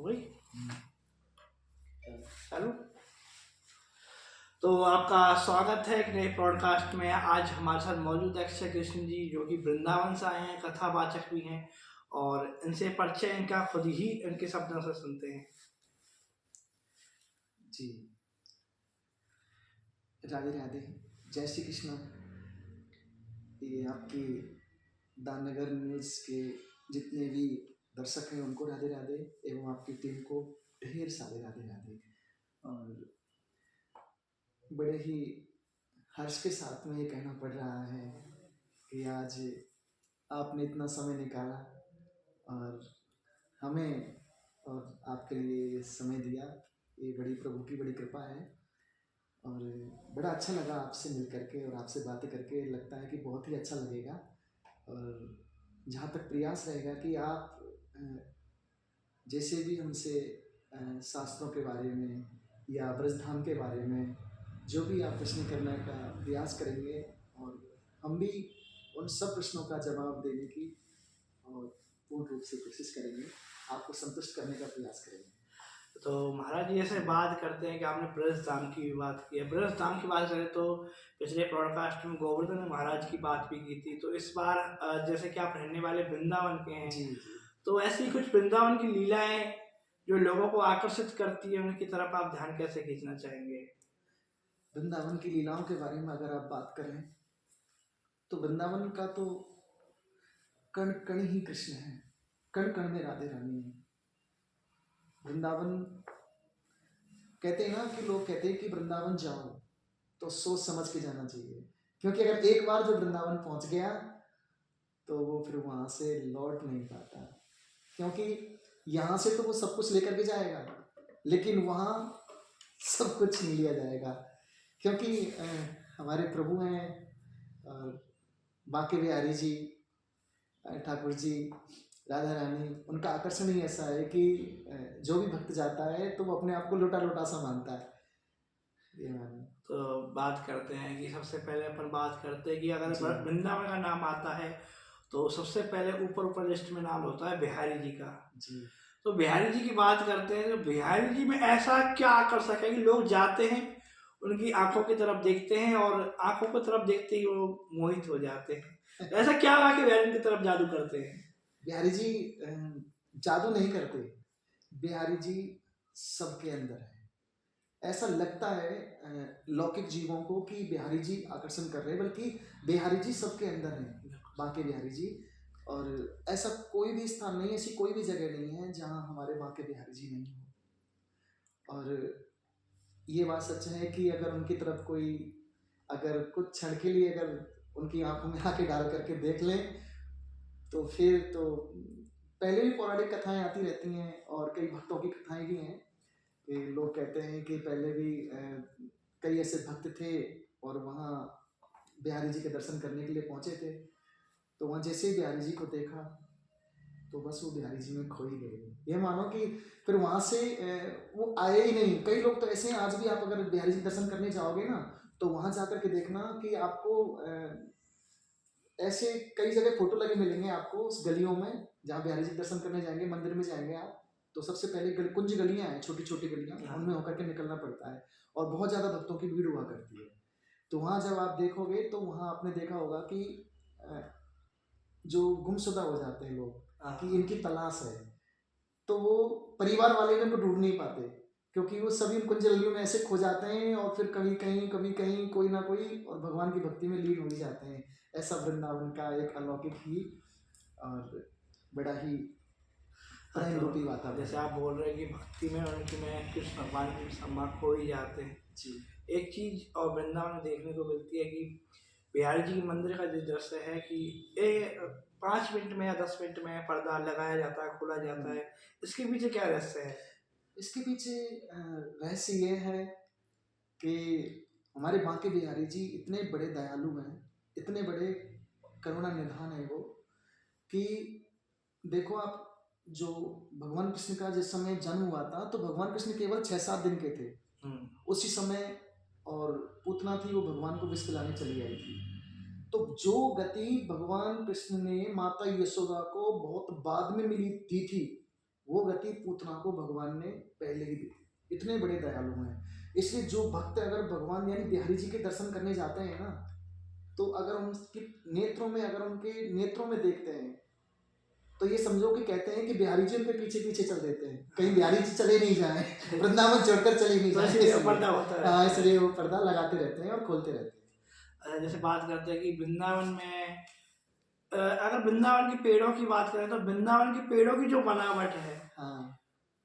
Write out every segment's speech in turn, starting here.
हो गई चालू। तो आपका स्वागत है एक नए पॉडकास्ट में। आज हमारे साथ मौजूद है अक्षय कृष्ण जी, जो कि वृंदावन से आए हैं, कथावाचक भी हैं, और इनसे परिचय इनका खुद ही इनके शब्दों से सुनते हैं। जी, राधे राधे, जय श्री कृष्ण। ये आपकी दाननगर न्यूज़ के जितने भी दर्शक हैं उनको राधे राधे, एवं आपकी टीम को ढेर सारे राधे राधे। और बड़े ही हर्ष के साथ में ये कहना पड़ रहा है कि आज आपने इतना समय निकाला और हमें और आपके लिए ये समय दिया। ये बड़ी प्रभु की बड़ी कृपा है और बड़ा अच्छा लगा आपसे मिल करके और आपसे बातें करके। लगता है कि बहुत ही अच्छा लगेगा और जहाँ तक प्रयास रहेगा कि आप जैसे भी हमसे शास्त्रों के बारे में या ब्रजधाम के बारे में जो भी आप प्रश्न करने का प्रयास करेंगे और हम भी उन सब प्रश्नों का जवाब देने की और पूर्ण रूप से कोशिश करेंगे, आपको संतुष्ट करने का प्रयास करेंगे। तो महाराज जी ऐसे बात करते हैं कि आपने ब्रजधाम की भी बात की है। ब्रजधाम की बात करें तो पिछले पॉडकास्ट में गोवर्धन महाराज की बात भी की थी। तो इस बार जैसे कि आप रहने वाले वृंदावन के हैं, जी जी। तो ऐसी कुछ वृंदावन की लीलाएं जो लोगों को आकर्षित करती है, उनकी तरफ आप ध्यान कैसे खींचना चाहेंगे? वृंदावन की लीलाओं के बारे में अगर आप बात करें तो वृंदावन का तो कण कण ही कृष्ण है, कण कण में राधे रानी है। वृंदावन कहते हैं ना कि लोग कहते हैं कि वृंदावन जाओ तो सोच समझ के जाना चाहिए, क्योंकि अगर एक बार जो वृंदावन पहुंच गया तो वो फिर वहां से लौट नहीं पाता। क्योंकि यहाँ से तो वो सब कुछ लेकर के जाएगा, लेकिन वहाँ सब कुछ नहीं लिया जाएगा। क्योंकि हमारे प्रभु हैं बांके बिहारी जी, ठाकुर जी, राधा रानी, उनका आकर्षण ही ऐसा है कि जो भी भक्त जाता है तो वो अपने आप को लोटा लोटा सा मानता है। ये मानो। तो बात करते हैं कि सबसे पहले अपन बात करते हैं कि अगर जी वृंदावन का नाम आता है तो सबसे पहले ऊपर ऊपर लिस्ट में नाम होता है बिहारी जी का। जी। तो बिहारी जी की बात करते हैं, तो बिहारी जी में ऐसा क्या आकर्षक है कि लोग जाते हैं, उनकी आंखों की तरफ देखते हैं और आंखों की तरफ देखते ही वो मोहित हो जाते हैं। ऐसा क्या हुआ कि बिहारी जी की तरफ जादू करते हैं? बिहारी जी जादू नहीं करते, बिहारी जी सबके अंदर है। ऐसा लगता है लौकिक जीवों को कि बिहारी जी आकर्षण कर रहे हैं, बल्कि बिहारी जी सबके अंदर हैं, बांके बिहारी जी। और ऐसा कोई भी स्थान नहीं, ऐसी कोई भी जगह नहीं है जहाँ हमारे बांके बिहारी जी नहीं हो। और ये बात सच है कि अगर उनकी तरफ कोई अगर कुछ क्षण के लिए अगर उनकी आंखों में आके डाल करके देख लें तो फिर तो पहले भी पौराणिक कथाएं आती रहती हैं और कई भक्तों की कथाएं भी हैं कि लोग कहते हैं कि पहले भी कई ऐसे भक्त थे और वहाँ बिहारी जी के दर्शन करने के लिए पहुँचे थे, तो वहाँ जैसे ही बिहारी जी को देखा तो बस वो बिहारी जी में खो ही गए। ये मानो कि फिर वहाँ से वो आए ही नहीं। कई लोग तो ऐसे हैं, आज भी आप अगर बिहारी जी दर्शन करने जाओगे ना तो वहाँ जाकर के देखना कि आपको ऐसे कई जगह फोटो लगे मिलेंगे आपको उस गलियों में जहाँ बिहारी जी दर्शन करने जाएंगे, मंदिर में जाएंगे आप तो सबसे पहले कुंज गलियाँ हैं, छोटी छोटी गलियाँ, उनमें होकर के निकलना पड़ता है और बहुत ज़्यादा भक्तों की भीड़ हुआ करती है। तो वहाँ जब आप देखोगे तो वहाँ आपने देखा होगा कि जो गुमशुदा हो जाते हैं लोग कि इनकी तलाश है, तो वो परिवार वाले भी उनको ढूंढ नहीं पाते, क्योंकि वो सभी उन कुंज गलियों में ऐसे खो जाते हैं और फिर कभी कहीं कोई ना कोई और भगवान की भक्ति में लीन हो ही जाते हैं। ऐसा वृंदावन का एक अलौकिक ही और बड़ा ही प्रेम रूपी वातावरण। जैसे आप बोल रहे हैं कि भक्ति में उनकी में कृष्ण भगवान की सम्मा खो ही जाते हैं जी। एक चीज और वृंदावन में देखने को मिलती है कि बिहारी जी के मंदिर का जो दृश्य है कि ये 5 मिनट में या 10 मिनट में पर्दा लगाया जाता है, खोला जाता है। इसके पीछे क्या रहस्य है? इसके पीछे रहस्य ये है कि हमारे बांके बिहारी जी इतने बड़े दयालु हैं, इतने बड़े करुणा निधान है वो, कि देखो आप, जो भगवान कृष्ण का जिस समय जन्म हुआ था तो भगवान कृष्ण केवल 6-7 दिन के थे उसी समय, और पूतना थी वो भगवान को विष पिलाने चली आई थी। तो जो गति भगवान कृष्ण ने माता यशोदा को बहुत बाद में मिली दी थी वो गति पूतना को भगवान ने पहले ही दी थी। इतने बड़े दयालु हैं। इसलिए जो भक्त अगर भगवान यानी बिहारी जी के दर्शन करने जाते हैं ना, तो अगर उनके नेत्रों में देखते हैं, तो ये समझो कि कहते हैं कि बिहारी जी उनके पीछे पीछे चल देते हैं, कहीं बिहारी जी चले नहीं जाए, वृंदावन छोड़कर चले नहीं तो जाए, इसलिए इसलिए पर्दा होता है। हाँ, इसलिए वो पर्दा लगाते रहते हैं और खोलते रहते हैं। जैसे बात करते हैं कि वृंदावन में अगर वृंदावन के पेड़ों की बात करें तो वृंदावन के पेड़ों की जो बनावट है हाँ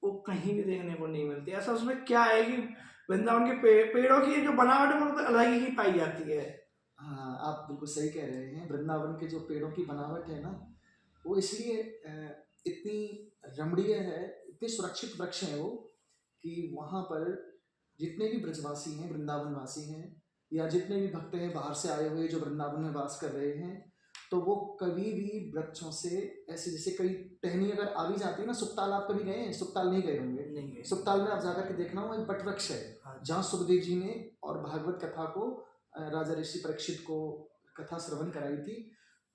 वो कहीं भी देखने को नहीं मिलती। ऐसा उसमें क्या है कि वृंदावन के पेड़ों की जो बनावट है वो तो अलग ही पाई जाती है। हाँ, आप बिल्कुल सही कह रहे हैं। वृंदावन के जो पेड़ों की बनावट है ना, वो इसलिए इतनी रमणीय है, इतने सुरक्षित वृक्ष हैं वो, कि वहाँ पर जितने भी ब्रजवासी हैं, वृंदावन वासी हैं, या जितने भी भक्त हैं बाहर से आए हुए जो वृंदावन में वास कर रहे हैं, तो वो कभी भी वृक्षों से ऐसे, जैसे कई टहनी अगर आ भी जाती है ना, सुखताल आप कभी गए हैं? सुखताल नहीं गए होंगे। नहीं सुखताल में आप जाकर के देखना, वो एक बट वृक्ष है, हाँ। जहाँ सुखदेव जी ने और भागवत कथा को राजा ऋषि परीक्षित को कथा श्रवण कराई थी।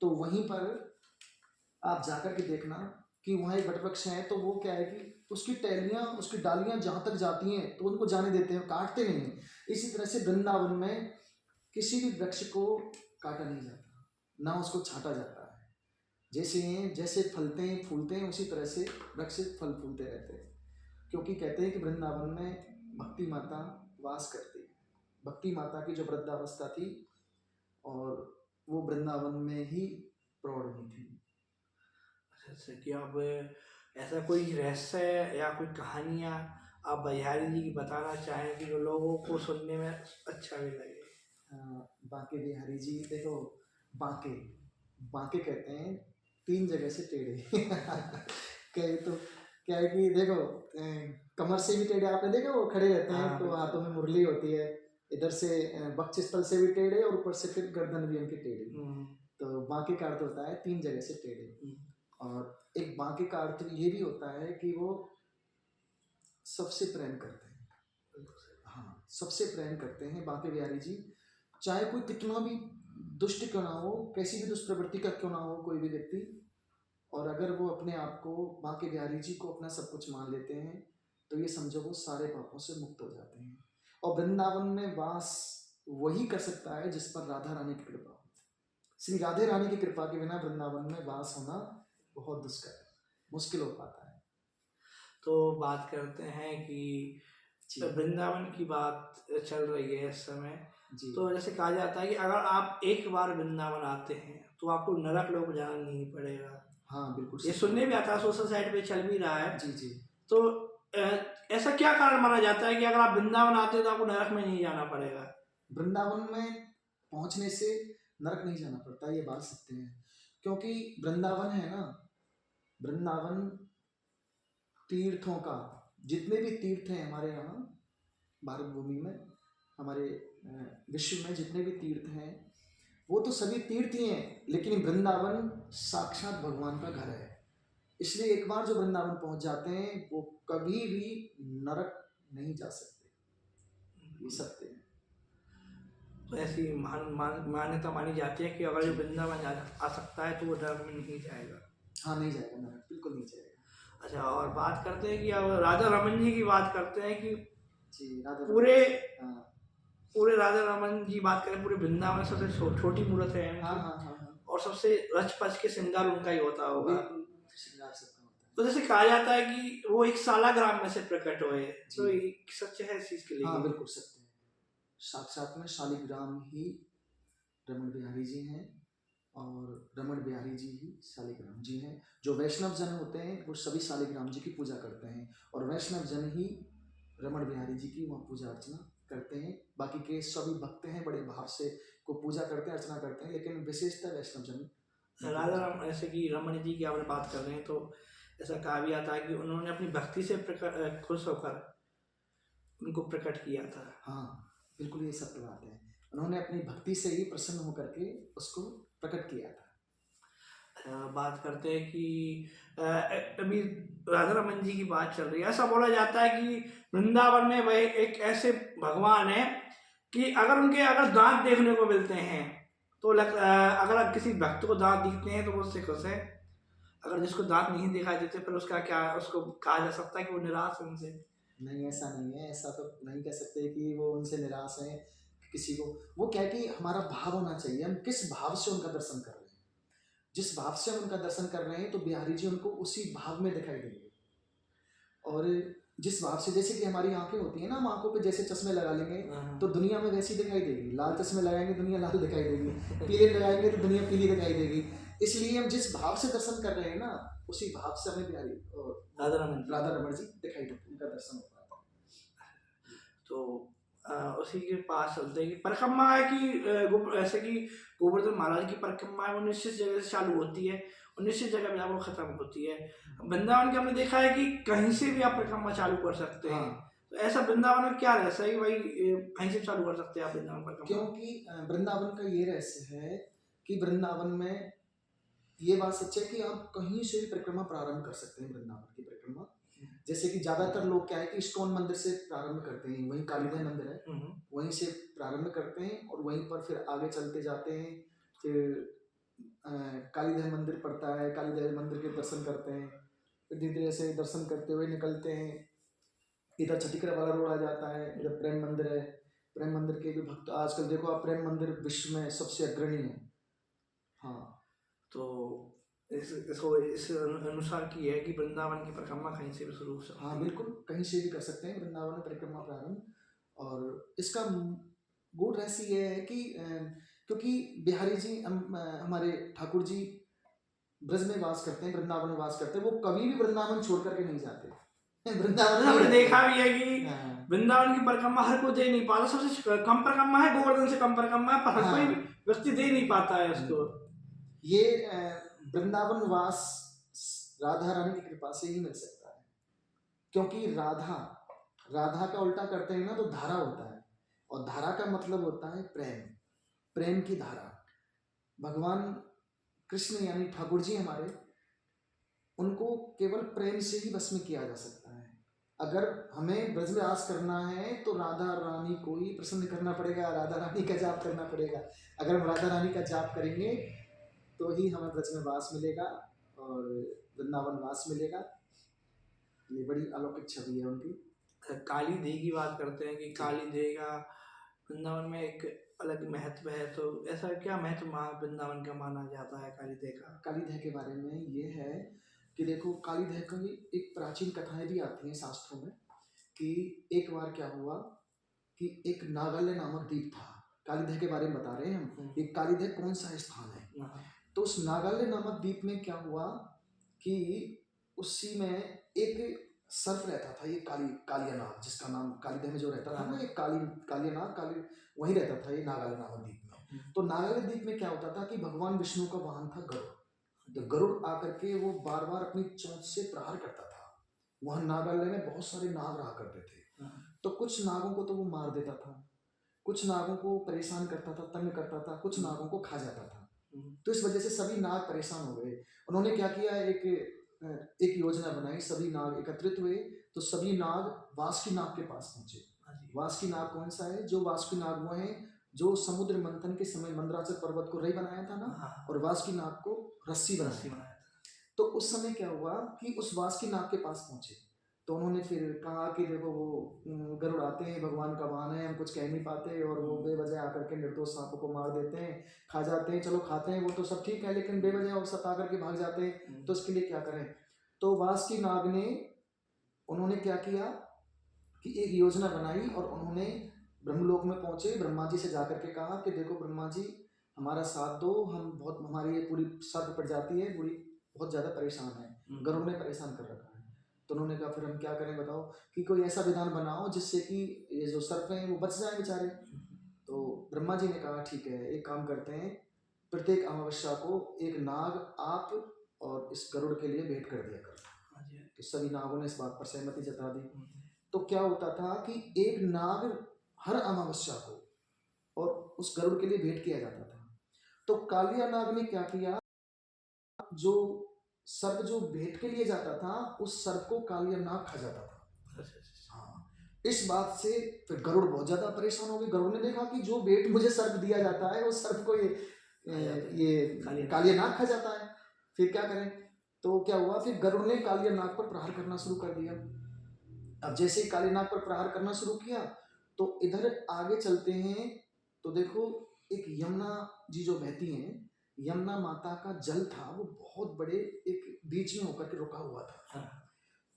तो वहीं पर आप जाकर के देखना कि वहाँ एक बट वृक्ष है, तो वो क्या है कि उसकी टहनियाँ, उसकी डालियाँ जहाँ तक जाती हैं तो उनको जाने देते हैं, काटते नहीं हैं। इसी तरह से वृंदावन में किसी भी वृक्ष को काटा नहीं जाता, ना उसको छाटा जाता है। जैसे फलते हैं फूलते हैं, उसी तरह से वृक्ष फल फूलते रहते हैं, क्योंकि कहते हैं कि वृंदावन में भक्ति माता वास करती है। भक्ति माता की जो वृद्धावस्था थी, और वो वृंदावन में ही प्रौढ़ हुई थी। अच्छा, कि आप ऐसा कोई रहस्य या कोई कहानियाँ आप बिहारी जी की बताना चाहें कि जो लोगों को सुनने में अच्छा भी लगे? बांके बिहारी जी, देखो बांके कहते हैं 3 जगह से टेढ़े। कहे तो क्या है कि देखो, कमर से भी टेढ़े, आपने देखा वो खड़े रहते हैं तो हाथों में मुरली होती है, इधर से वक्षस्थल से भी टेढ़े और ऊपर से फिर गर्दन भी उनकी टेढ़ी। तो बांके का अर्थ होता है 3 जगह से टेढ़े। और एक बांके का अर्थ ये भी होता है कि वो सबसे प्रेम करते हैं। हाँ, सबसे प्रेम करते हैं बांके बिहारी जी, चाहे कोई कितना भी दुष्ट क्यों ना हो, कैसी भी दुष्प्रवृत्ति का क्यों ना हो कोई भी व्यक्ति, और अगर वो अपने आप को बांके बिहारी जी को अपना सब कुछ मान लेते हैं, तो ये समझो वो सारे पापों से मुक्त हो जाते हैं। और वृंदावन में वास वही कर सकता है जिस पर राधा रानी की कृपा हो। श्री राधे रानी की कृपा के बिना वृंदावन में वास होना बहुत दुष्कर है, मुश्किल हो पाता है। तो बात करते हैं कि वृंदावन की बात चल रही है इस समय, तो जैसे कहा जाता है कि अगर आप एक बार वृंदावन आते हैं तो आपको नरक लोक जाना नहीं पड़ेगा। हाँ बिल्कुल, ये सुनने भी आता है, सोशल साइट पे चल भी रहा है। जी। तो ऐसा क्या कारण माना जाता है कि अगर आप वृंदावन आते हैं तो आपको नरक में नहीं जाना पड़ेगा? वृंदावन में पहुंचने से नरक नहीं जाना पड़ता, ये बात सत्य है। क्योंकि वृंदावन है ना, वृंदावन तीर्थों का, जितने भी तीर्थ हैं हमारे यहाँ भारत भूमि में, हमारे विश्व में जितने भी तीर्थ हैं, वो तो सभी तीर्थ ही हैं, लेकिन वृंदावन साक्षात भगवान का घर है। इसलिए एक बार जो वृंदावन पहुंच जाते हैं वो कभी भी नरक नहीं जा सकते, ये सत्य है। तो ऐसी मान्यता मानी जाती है कि अगर जो वृंदावन आ सकता है तो वो नरक में नहीं जाएगा। हाँ, नहीं जाएगा नरक, बिल्कुल नहीं जाएगा। अच्छा, और बात करते हैं कि अब राधा रमन जी की बात करते हैं कि जी, राधा पूरे राधा रमन जी बात करें, पूरे वृंदावन सबसे छोटी मूर्त है। हाँ। और सबसे रच पच के श्रृंगार उनका ही होता होगा। श्रृंगार सबका होता है। तो जैसे कहा जाता है कि वो एक सालाग्राम में से प्रकट हुए, तो ये सच है इस चीज के लिए? हाँ बिल्कुल सत्य है। साक्षात में शालिग्राम ही रमण बिहारी जी हैं, और रमण बिहारी जी ही शालिग्राम जी हैं। जो वैष्णव जन होते हैं वो सभी शालिग्राम जी की पूजा करते हैं, और वैष्णव जन ही रमण बिहारी जी की वहाँ पूजा अर्चना करते हैं। बाकी के सभी भक्त हैं बड़े भाव से को पूजा करते हैं, अर्चना करते हैं, लेकिन विशेषतः वैष्णव जन राधा राम, ऐसे कि रमण जी की आप बात कर रहे हैं, तो ऐसा कहा भी आता है कि उन्होंने अपनी भक्ति से खुश होकर उनको प्रकट किया था। हाँ बिल्कुल, ये सत्य बात है। उन्होंने अपनी भक्ति से ही प्रसन्न होकर के उसको प्रकट किया था। बात करते हैं कि अभी राधा रमन जी की बात चल रही है। ऐसा बोला जाता है कि वृंदावन में वह एक ऐसे भगवान है कि अगर दांत देखने को मिलते हैं तो अगर किसी भक्त को दांत दिखते हैं तो वो उससे खुश है। अगर जिसको दांत नहीं दिखाई देते फिर उसका क्या, उसको कहा जा सकता है कि वो निराश है उनसे? नहीं, ऐसा नहीं है, ऐसा तो नहीं कह सकते कि वो उनसे निराश हैं किसी को। वो क्या है कि हमारा भाव होना चाहिए, हम किस भाव से उनका दर्शन कर रहे हैं। जिस भाव से हम उनका दर्शन कर रहे हैं तो बिहारी जी उनको उसी भाव में दिखाई देंगे। और जिस भाव से, जैसे कि हमारी आंखें होती हैं ना, हम आंखों पे जैसे चश्मे लगा लेंगे तो दुनिया में वैसी दिखाई देगी। लाल चश्मे लगाएंगे दुनिया लाल दिखाई देगी, पीले लगाएंगे तो दुनिया पीली दिखाई देगी। इसलिए हम जिस भाव से दर्शन कर रहे हैं ना, उसी भाव से हमें बिहारी राधा रमण जी दिखाई देते, उनका दर्शन हो पाता है। तो उसी के पास चलते हैं कि परिक्रमा है कि ऐसे कि गोवर्धन महाराज की परिक्रमा है वो निश्चित जगह से चालू होती है और निश्चित जगह पे जाकर वो खत्म होती है। वृंदावन के हमने देखा है कि कहीं से भी आप परिक्रमा चालू कर सकते हैं। हाँ, तो ऐसा वृंदावन में क्या रहस्य है कि भाई कहीं से चालू कर सकते हैं आप वृंदावन परिक्रमा? क्योंकि वृंदावन का ये रहस्य है कि वृंदावन में ये बात सच है कि आप कहीं से भी परिक्रमा प्रारंभ कर सकते हैं। वृंदावन की परिक्रमा जैसे कि ज्यादातर लोग क्या है कि इस्कॉन मंदिर से प्रारंभ करते हैं, वहीं कालीदेव मंदिर है, वहीं से प्रारंभ करते हैं और वहीं पर फिर आगे चलते जाते हैं। फिर कालीदेव मंदिर पड़ता है, कालीदेव मंदिर के दर्शन करते हैं, फिर धीरे धीरे से दर्शन करते हुए निकलते हैं। इधर छठीकरा वाला रोड आ जाता है, इधर प्रेम मंदिर है। प्रेम मंदिर के भी भक्त आजकल देखो आप, प्रेम मंदिर विश्व में सबसे अग्रणी है। हाँ, तो इसको इस अनुसार की है कि वृंदावन की परिक्रमा कहीं से भी शुरू हो सकती है। हाँ बिल्कुल, कहीं से भी कर सकते हैं वृंदावन में परिक्रमा प्रारंभ। और इसका गूढ़ रहस्य ये है कि क्योंकि बिहारी जी हमारे ठाकुर जी ब्रज में वास करते हैं, वृंदावन में वास करते हैं, वो कभी भी वृंदावन छोड़ करके नहीं जाते। वृंदावन हमने में देखा भी है कि हाँ, वृंदावन की परिक्रमा हर कोई दे नहीं पाता, सबसे कम परिक्रमा है गोवर्धन से कम परिक्रमा है, पर हर कोई हाँ, व्यक्ति दे नहीं पाता है उसको। ये वृंदावन वास राधा रानी की कृपा से ही मिल सकता है। क्योंकि राधा राधा का उल्टा करते हैं ना तो धारा होता है, और धारा का मतलब होता है प्रेम, प्रेम की धारा। भगवान कृष्ण यानी ठाकुर जी हमारे, उनको केवल प्रेम से ही वश में किया जा सकता है। अगर हमें ब्रजवास करना है तो राधा रानी को ही प्रसन्न करना पड़ेगा, राधा रानी का जाप करना पड़ेगा। अगर हम राधा रानी का जाप करेंगे तो ही हमें ब्रज में वास मिलेगा और वृंदावन वास मिलेगा। ये बड़ी अलौकिक छवि है उनकी। काली देह की बात करते हैं कि काली देह का वृंदावन में एक अलग महत्व है, तो ऐसा क्या महत्व वृंदावन का माना जाता है काली देह का? काली देह के बारे में ये है कि देखो, काली देह की एक प्राचीन कथाएं भी आती हैं शास्त्रों में कि एक बार क्या हुआ कि एक नागालैंड नामक द्वीप था। काली देह के बारे में बता रहे हैं हम, एक काली देह कौन सा स्थान है। तो उस नागालैंड नामक द्वीप में क्या हुआ कि उसी में एक सर्प रहता था, ये कालियानाग, जिसका नाम कालीदेह में जो रहता था ना, ये कालियानाग वही रहता था ये नागालैंड नामक द्वीप में। तो नागालैंड द्वीप में क्या होता था कि भगवान विष्णु का वाहन था गरुड़। तो गरुड़ आकर के वो बार बार अपनी चोंच से प्रहार करता था। वहां नागालैंड में बहुत सारे नाग रहा करते थे, तो कुछ नागों को तो वो मार देता था, कुछ नागों को परेशान करता था, तंग करता था, कुछ नागों को खा जाता था। तो इस वजह से सभी नाग परेशान हो गए। उन्होंने क्या किया, एक योजना बनाई, सभी नाग एकत्रित हुए। तो सभी नाग वासुकी नाग के पास पहुंचे। वासुकी नाग कौन सा है? जो वासुकी नाग वो है जो समुद्र मंथन के समय मंदराचल पर्वत को रई बनाया था ना, और वासुकी नाग को रस्सी बनाया था। तो उस समय क्या हुआ कि उस वासुकी नाग के पास पहुंचे, तो उन्होंने फिर कहा कि देखो वो गरुड़ आते हैं, भगवान का वाहन है, हम कुछ कह नहीं पाते, और वो बेवजह आकर के निर्दोष सांपों को मार देते हैं, खा जाते हैं। चलो खाते हैं वो तो सब ठीक है, लेकिन बेवजह और सता करके भाग जाते हैं, तो इसके लिए क्या करें। तो वासुकी नाग ने उन्होंने क्या किया कि एक योजना बनाई और उन्होंने ब्रह्मलोक में पहुंचे, ब्रह्मा जी से जाकर के कहा कि देखो ब्रह्मा जी, हमारा साथ दो, हम बहुत, हमारी ये पूरी सर्प प्रजाति है पूरी बहुत ज्यादा परेशान है, गरुड़ ने परेशान कर रखा है। तो उन्होंने कहा फिर हम क्या करें बताओ, कि कोई ऐसा विधान बनाओ जिससे कि ये जो सर्प हैं वो बच जाए बेचारे। तो ब्रह्मा जी ने कहा ठीक है, एक काम करते हैं, प्रत्येक अमावस्या को एक नाग आप और इस गरुड़ के लिए भेंट कर दिया करो। तो सभी नागों ने इस बात पर सहमति जता दी। तो क्या होता था कि एक नाग हर अमावस्या को और उस गरुड़ के लिए भेंट किया जाता था। तो कालिया नाग ने क्या किया, जो सर्प जो भेंट के लिए जाता था उस सर्प को कालिया नाग खा जाता था। हाँ, इस बात से फिर गरुड़ बहुत ज्यादा परेशान हो गए। गरुड़ ने देखा कि जो भेंट मुझे सर्प दिया जाता है वो सर्प को ये कालिया नाग खा जाता है, फिर क्या करें। तो क्या हुआ, फिर गरुड़ ने कालिया नाग पर प्रहार करना शुरू कर दिया। अब जैसे ही कालिया नाग पर प्रहार करना शुरू किया तो इधर आगे चलते हैं तो देखो एक यमुना जी जो बहती हैं, यमुना माता का जल था वो बहुत बड़े एक बीच में होकर के रुका हुआ था। हाँ।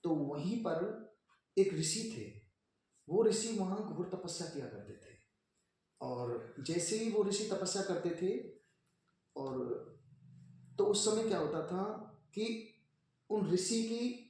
तो वहीं पर एक ऋषि थे, वो ऋषि वहां घोर तपस्या किया करते थे। और जैसे ही वो ऋषि तपस्या करते थे, और तो उस समय क्या होता था कि उन ऋषि की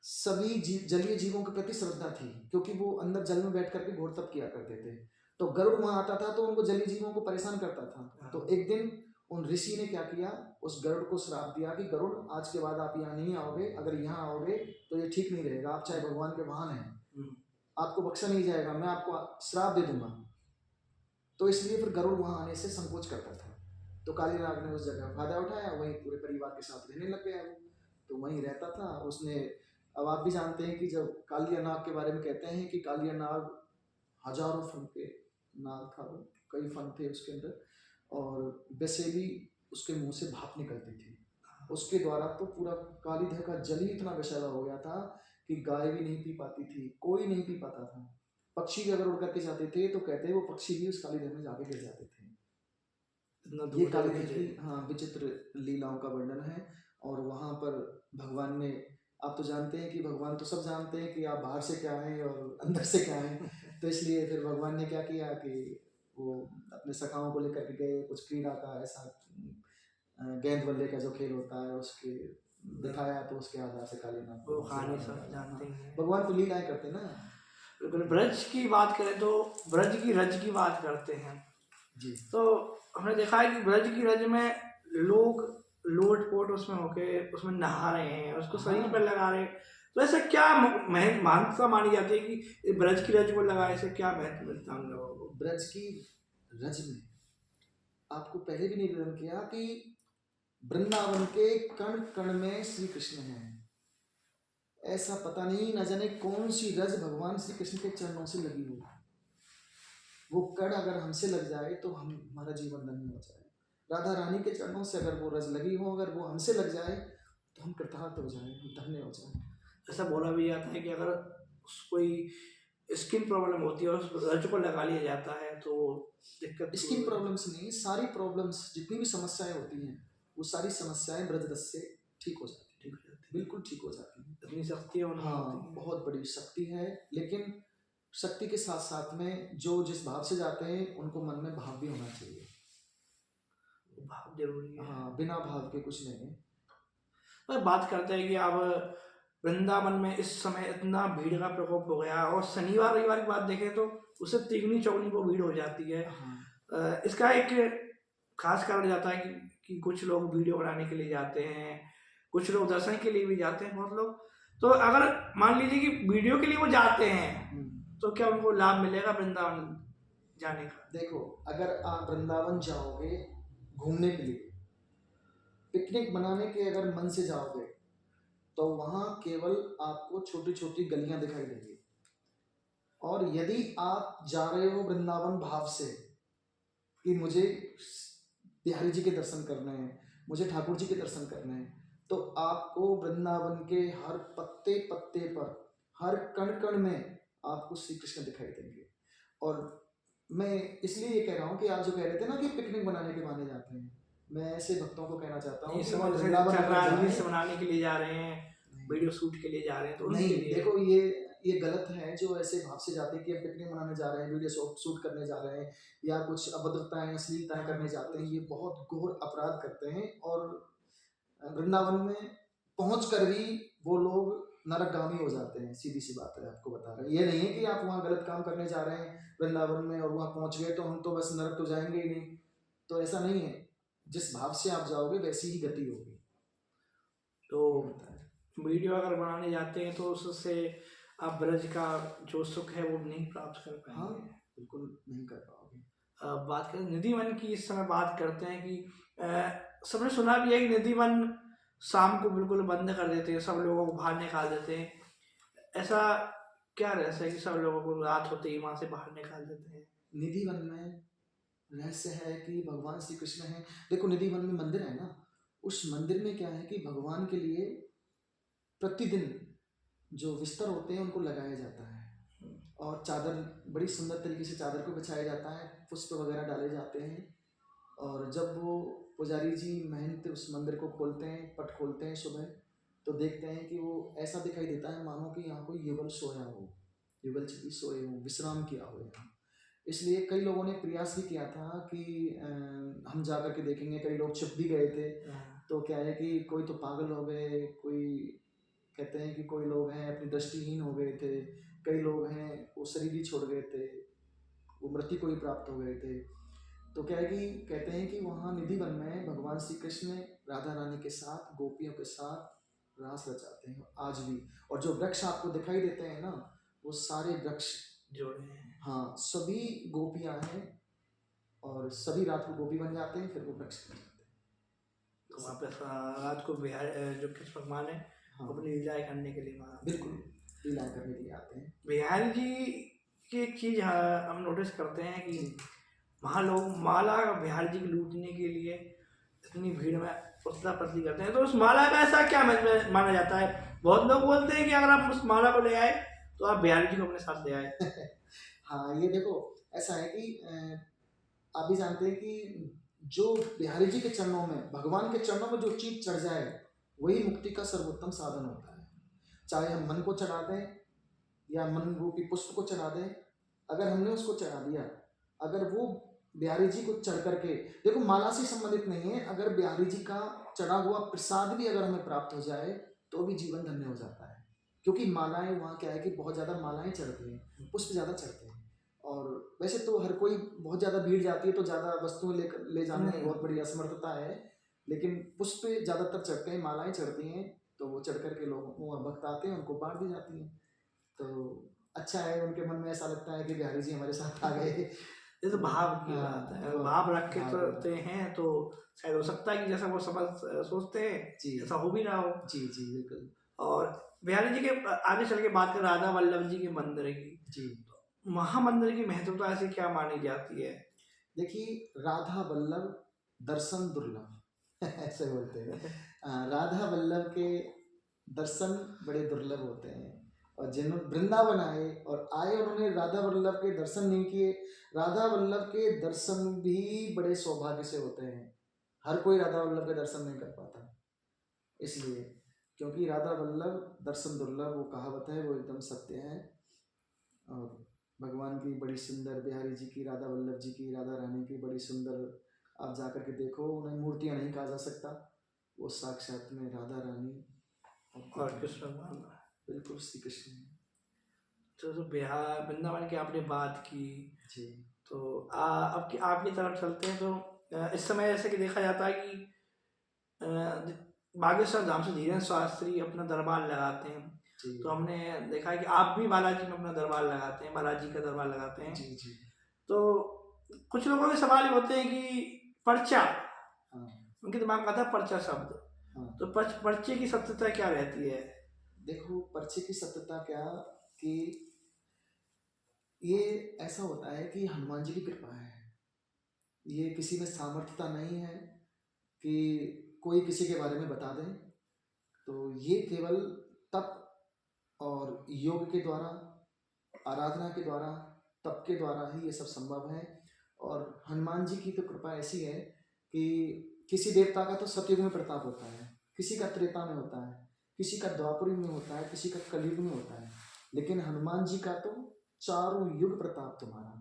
सभी जलीय जीवों के प्रति श्रद्धा थी, क्योंकि वो अंदर जल में बैठ करके घोर तप किया करते थे। तो गरुड़ वहां आता था तो उनको जलीय जीवों को परेशान करता था। तो एक दिन उन ऋषि ने क्या किया, उस गरुड़ को श्राप दिया कि गरुड़ आज के बाद आप यहाँ नहीं आओगे, अगर यहाँ आओगे तो ये ठीक नहीं रहेगा, आप चाहे भगवान के वाहन हैं, आपको बख्शा नहीं जाएगा, मैं आपको श्राप दे दूंगा। तो इसलिए फिर गरुड़ वहां आने से संकोच करता था। तो काली नाग ने उस जगह फायदा उठाया, वहीं पूरे परिवार के साथ रहने लग गया वो। तो वहीं रहता था उसने। अब आप भी जानते हैं कि जब कालिया नाग के बारे में कहते हैं कि कालिया नाग हजारों फन के नाग था, वो कई फन थे उसके अंदर, और वैसे भी उसके मुंह से भाप निकलती थी। उसके द्वारा तो पूरा कालीधर का जल ही इतना विषैला हो गया था कि गाय भी नहीं पी पाती थी, कोई नहीं पी पाता था। पक्षी भी अगर उड़ करके जाते थे तो कहते हैं वो पक्षी भी उस कालीधर में जाके गिर जाते थे। ये कालीधर की विचित्र लीलाओं का वर्णन है। और वहां पर भगवान ने, आप तो जानते हैं कि भगवान तो सब जानते हैं कि आप बाहर से क्या हैं और अंदर से क्या हैं। तो इसलिए फिर भगवान ने क्या किया कि वो अपने सखाओं को लेकर के गए, कुछ क्रीड़ा का ऐसा गेंद बल्ले का जो खेल होता है उसके दिखाया, तो उसके आधार से काली नाग वो कहानी सब जानते हैं। भगवान तो लीलाएं करते ना। बिल्कुल। ब्रज की बात करें तो ब्रज की रज की बात करते हैं जी। तो हमने देखा है कि ब्रज की रज में लोग लोट पोट उसमें होके उसमें नहा रहे हैं, उसको शरीर पर लगा रहे हैं। तो ऐसा क्या महानता मानी जाती है कि ब्रज की रज को लगाए से क्या महत्व मिलता है हम लोगों को? ब्रज की रज में आपको पहले भी निवेदन किया कि वृंदावन के कण कण में श्री कृष्ण हैं। ऐसा पता नहीं न जाने कौन सी रज भगवान श्री कृष्ण के चरणों से लगी हो, वो कण अगर हमसे लग जाए तो हम हमारा जीवन धन्य हो जाए। राधा रानी के चरणों से अगर वो रज लगी हो, अगर वो हमसे लग जाए तो हम कृतार्थ हो जाए, हम धन्य हो जाए। ऐसा बोला भी जाता है कि अगर कोई स्किन प्रॉब्लम होती है और उस रज को लगा लिया जाता है तो दिक्कत। स्किन प्रॉब्लम्स नहीं, सारी प्रॉब्लम्स जितनी भी समस्याएं होती हैं वो सारी समस्याएं ब्रज रस से ठीक हो जाती हैं, बिल्कुल ठीक हो जाती हैं। इतनी शक्ति है। हाँ, बहुत बड़ी शक्ति है। लेकिन शक्ति के साथ साथ में जो जिस भाव से जाते हैं उनको मन में भाव भी होना चाहिए। भाव जरूरी है। हाँ, बिना भाव के कुछ नहीं। पर बात करते हैं कि अब वृंदावन में इस समय इतना भीड़ का प्रकोप हो गया, और शनिवार रविवार की बात देखें तो उससे तिगनी चौगनी को भीड़ हो जाती है। हाँ। इसका एक खास कारण जाता है कि कुछ लोग वीडियो बनाने के लिए जाते हैं, कुछ लोग दर्शन के लिए भी जाते हैं, बहुत लोग। तो अगर मान लीजिए कि वीडियो के लिए वो जाते हैं तो क्या उनको लाभ मिलेगा वृंदावन जाने का? देखो, अगर आप वृंदावन जाओगे घूमने के लिए, पिकनिक मनाने के अगर मन से जाओगे तो वहां केवल आपको छोटी छोटी गलियां दिखाई देंगी। और यदि आप जा रहे हो वृंदावन भाव से कि मुझे बिहारी जी के दर्शन करने हैं, मुझे ठाकुर जी के दर्शन करने हैं, तो आपको वृंदावन के हर पत्ते पत्ते पर, हर कण कण में आपको श्री कृष्ण दिखाई देंगे। और मैं इसलिए ये कह रहा हूँ कि आप जो कह रहे थे ना कि पिकनिक बनाने के बहाने जाते हैं, मैं ऐसे भक्तों को कहना चाहता हूँ कि रील्स बनाने के लिए जा रहे हैं, वीडियो शूट के लिए जा रहे हैं, तो नहीं, देखो ये गलत है जो ऐसे भाव से जाते हैं कि हम पिकनिक मनाने जा रहे हैं, वीडियो शूट करने जा रहे हैं, या कुछ अभद्रताएं अश्लीलताएं करने जाते हैं। ये बहुत घोर अपराध करते हैं। और वृंदावन में पहुंच कर भी वो लोग नरकगामी हो जाते हैं। सीधी सी बात है, आपको बता रहे हैं। ये नहीं है कि आप वहाँ गलत काम करने जा रहे हैं वृंदावन में और वहाँ पहुंच गए तो हम तो बस नरक तो जाएंगे ही नहीं, तो ऐसा नहीं है। जिस भाव से आप जाओगे वैसी ही गति होगी। तो वीडियो अगर बनाने जाते हैं तो उससे आप ब्रज का जो सुख है वो नहीं प्राप्त कर पाएंगे। हाँ, बिल्कुल नहीं कर पाओगे। बात करें निधि वन की, इस समय बात करते हैं कि सबने सुना भी है कि निधि वन शाम को बिल्कुल बंद कर देते हैं, सब लोगों को बाहर निकाल देते हैं। ऐसा क्या रहस्य है कि सब लोगों को रात होते ही वहां से बाहर निकाल देते हैं? निधि वन में रहस्य है कि भगवान श्री कृष्ण है। देखो, निधि वन में मंदिर है ना, उस मंदिर में क्या है कि भगवान के लिए प्रतिदिन जो बिस्तर होते हैं उनको लगाया जाता है, और चादर बड़ी सुंदर तरीके से चादर को बिछाया जाता है, पुष्प वगैरह डाले जाते हैं। और जब वो पुजारी जी महंत उस मंदिर को खोलते हैं, पट खोलते हैं सुबह, तो देखते हैं कि वो ऐसा दिखाई देता है मानो कि यहाँ कोई युगल सोया हो, युगल जी सोए हो, विश्राम किया हो यहाँ। इसलिए कई लोगों ने प्रयास भी किया था कि हम जा कर के देखेंगे, कई लोग छुप भी गए थे। तो क्या है कि कोई तो पागल हो गए, कोई कहते हैं कि कोई लोग हैं अपनी दृष्टिहीन हो गए थे, कई लोग हैं वो शरीर ही छोड़ गए थे, वो मृत्यु को ही प्राप्त हो गए थे। तो क्या है कि कहते हैं कि वहाँ निधि वन में भगवान श्री कृष्ण राधा रानी के साथ, गोपियों के साथ रास रचाते हैं आज भी। और जो वृक्ष आपको दिखाई देते हैं ना, वो सारे वृक्ष जोड़े हैं। हाँ सभी गोपियां हैं, और सभी रात को गोपी बन जाते हैं, फिर वो वृक्ष बन जाते हैं। तो वहाँ पे रात को जो कृष्ण भगवान है हाँ अपनी लीलाएं करने के लिए वहाँ आते बिल्कुल, हैं। लीलाएं करने के लिए आते हैं। बिहारी जी की एक चीज हम नोटिस करते हैं कि जी वहाँ लोग माला बिहारी जी को लूटने के लिए इतनी भीड़ में उतला पतली करते हैं। तो उस माला का ऐसा क्या माना जाता है? बहुत लोग बोलते हैं कि अगर आप उस माला को ले आए तो आप बिहारी जी को अपने साथ ले आए। हाँ ये देखो, ऐसा है कि आप भी जानते हैं कि जो बिहारी जी के चरणों में, भगवान के चरणों में जो चीज चढ़ जाए वही मुक्ति का सर्वोत्तम साधन होता है। चाहे हम मन को चढ़ा दें या मन रूपी पुष्प को चढ़ा दें, अगर हमने उसको चढ़ा दिया, अगर वो बिहारी जी को चढ़ करके, देखो माला से संबंधित नहीं है, अगर बिहारी जी का चढ़ा हुआ प्रसाद भी अगर हमें प्राप्त हो जाए तो भी जीवन धन्य हो जाता है। क्योंकि मालाएं वहाँ क्या है कि बहुत ज़्यादा मालाएं चढ़ती हैं, पुष्प ज़्यादा चढ़ते हैं। और वैसे तो हर कोई बहुत ज़्यादा भीड़ जाती है तो ज़्यादा वस्तुएं ले जाने में बहुत बड़ी असमर्थता है, लेकिन पुष्प ज़्यादातर चढ़ते हैं, मालाएं चढ़ती हैं, तो वो चढ़ करके लोग वहाँ भक्त आते हैं, उनको बांट दी जाती हैं। तो अच्छा है, उनके मन में ऐसा लगता है कि बिहारी जी हमारे साथ आ गए। ये तो भाव की हाँ, बात है। वो भाव रख के भाव चलते हैं तो शायद हो सकता है कि जैसा वो समझ सोचते हैं जी ऐसा हो भी ना हो। जी जी बिल्कुल और बिहारी जी के आगे चल के बात करें राधा वल्लभ जी के मंदिर की, जी। महामंदिर की महत्वता ऐसी क्या मानी जाती है? देखिए, राधा वल्लभ दर्शन दुर्लभ ऐसे बोलते हैं। राधा वल्लभ के दर्शन बड़े दुर्लभ होते हैं, और जिन्होंने वृंदावन आए और आए उन्होंने राधा वल्लभ के दर्शन नहीं किए, राधा वल्लभ के दर्शन भी बड़े सौभाग्य से होते हैं। हर कोई राधा वल्लभ के दर्शन नहीं कर पाता, इसलिए क्योंकि राधा वल्लभ दर्शन दुर्लभ, वो कहावत है, वो एकदम सत्य है। और भगवान की बड़ी सुंदर, बिहारी जी की, राधा वल्लभ जी की, राधा रानी की बड़ी सुंदर, आप जा कर के देखो, उन्हें मूर्तियां नहीं कहा जा सकता, वो साक्षात में राधा रानी और कृष्ण भगवान बिल्कुल श्री कृष्ण है। तो बिहार वृंदावन की आपने बात की, जी तो अब की आपकी तरफ चलते हैं। तो इस समय ऐसे कि देखा जाता है कि बागेश्वर धाम से धीरेन्द्र शास्त्री अपना दरबार लगाते हैं। जी तो हमने देखा है कि आप भी बालाजी में अपना दरबार लगाते हैं, बालाजी का दरबार लगाते हैं। जी जी तो कुछ लोगों के सवाल ये होते हैं कि पर्चा, हाँ उनके दिमाग में आता है पर्चा शब्द, हाँ। तो पर्चे की सत्यता क्या रहती है? देखो, पर्चे की सत्यता क्या, कि ये ऐसा होता है कि हनुमान जी की कृपा है, ये किसी में सामर्थ्यता नहीं है कि कोई किसी के बारे में बता दे। तो ये केवल तप और योग के द्वारा, आराधना के द्वारा, तप के द्वारा ही ये सब संभव है। और हनुमान जी की तो कृपा ऐसी है कि किसी देवता का तो सतयुग में प्रताप होता है, किसी का त्रेता में होता है, किसी का द्वापर में होता है, किसी का कलयुग में होता है, लेकिन हनुमान जी का तो चारों युग प्रताप तुम्हारा,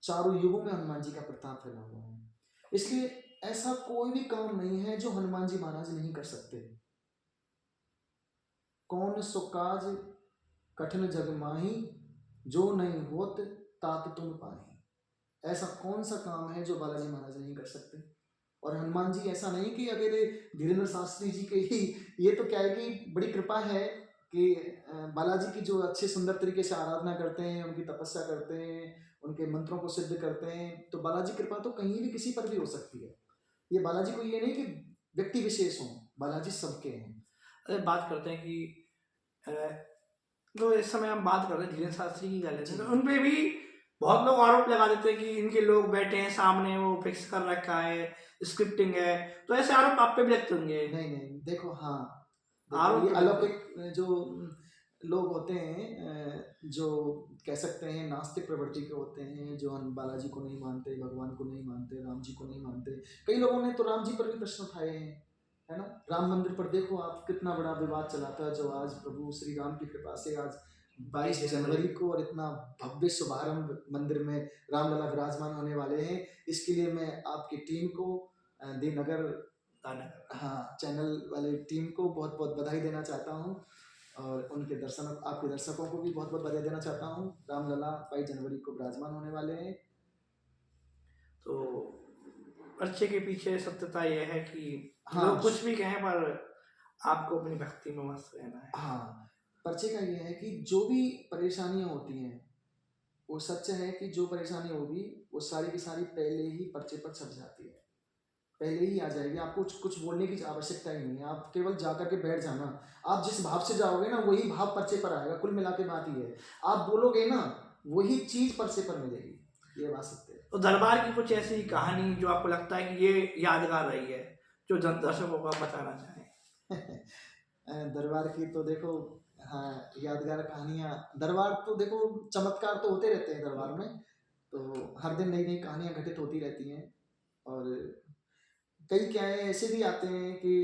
चारों युगों में हनुमान जी का प्रताप फैला हुआ है। इसलिए ऐसा कोई भी काम नहीं है जो हनुमान जी महाराज नहीं कर सकते। कौन सो काज कठिन जग माही, जो नहीं होत तात तुम पाही। ऐसा कौन सा काम है जो बालाजी महाराज नहीं कर सकते। और हनुमान जी ऐसा नहीं कि अगर धीरेन्द्र शास्त्री जी के ही, ये तो क्या है कि बड़ी कृपा है कि बालाजी की जो अच्छे सुंदर तरीके से आराधना करते हैं, उनकी तपस्या करते हैं, उनके मंत्रों को सिद्ध करते हैं, तो बालाजी कृपा तो कहीं भी किसी पर भी हो सकती है। ये बालाजी को ये नहीं कि व्यक्ति विशेष हों, बालाजी सबके हैं। अरे बात करते हैं कि तो इस समय हम बात कर रहे हैं धीरेन्द्र शास्त्री की गल है, तो उन पे भी बहुत लोग आरोप लगा देते हैं कि इनके लोग बैठे हैं सामने, वो फिक्स कर रखा है, स्क्रिप्टिंग है, तो ऐसे आरोप आप पे भी लगते होंगे। नहीं नहीं, देखो हाँ, आरोप देखो ये तो लगते हैं। अलौकिक जो लोग होते हैं, जो कह सकते हैं नास्तिक प्रवृत्ति के होते हैं, जो हम बालाजी को नहीं मानते, भगवान को नहीं मानते, राम जी को नहीं मानते। कई लोगों ने तो राम जी पर भी प्रश्न उठाए हैं, है ना। राम मंदिर पर देखो आप, कितना बड़ा विवाद चला था, जो आज प्रभु श्री राम की कृपा से आज 22 जनवरी को और इतना भव्य शुभारंभ मंदिर में रामलला विराजमान होने वाले हैं। इसके लिए मैं आपकी टीम को, देवनगर हाँ चैनल वाले टीम को बहुत बहुत बधाई देना चाहता हूँ, और उनके दर्शन, आपके दर्शकों को भी बहुत बहुत बधाई देना चाहता हूँ। रामलला 22 जनवरी को विराजमान होने वाले हैं। तो पर्चे के पीछे सत्यता यह है कि हाँ, लोग कुछ भी कहें, पर आपको अपनी भक्ति में मस्त रहना है। हाँ, पर्चे का ये है कि जो भी परेशानियां होती हैं, वो सच है कि जो परेशानी होगी वो सारी की सारी पहले ही पर्चे पर छप जाती है, पहले ही आ जाएगी। आपको कुछ बोलने की आवश्यकता ही नहीं है, आप केवल जाकर के बैठ जाना। आप जिस भाव से जाओगे ना, वही भाव पर्चे पर आएगा। कुल मिला के बात ही है, आप बोलोगे ना, वही चीज पर्चे पर मिलेगी। ये बात सत्य है। तो दरबार की कुछ ऐसी कहानी जो आपको लगता है कि ये यादगार रही है, जो दर्शकों को आप बताना चाहें। दरबार की तो देखो, हाँ यादगार कहानियाँ, दरबार तो देखो चमत्कार तो होते रहते हैं दरबार में, तो हर दिन नई नई कहानियाँ घटित होती रहती हैं। और कई क्या है, ऐसे भी आते हैं कि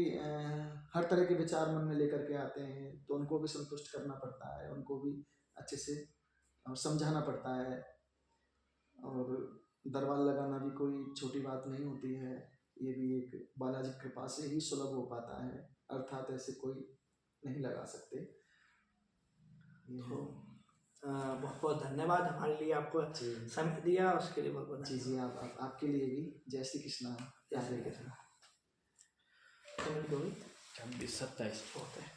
हर तरह के विचार मन में लेकर के आते हैं, तो उनको भी संतुष्ट करना पड़ता है, उनको भी अच्छे से और समझाना पड़ता है। और दरबार लगाना भी कोई छोटी बात नहीं होती है, ये भी एक बालाजी की कृपा से ही सुलभ हो पाता है, अर्थात ऐसे कोई नहीं लगा सकते। तो बहुत बहुत धन्यवाद हमारे लिए आपको जी समय दिया, उसके लिए बहुत बहुत जी जी, आपके लिए भी जय श्री कृष्णा। जय श्री कृष्ण। 26 27 होते हैं।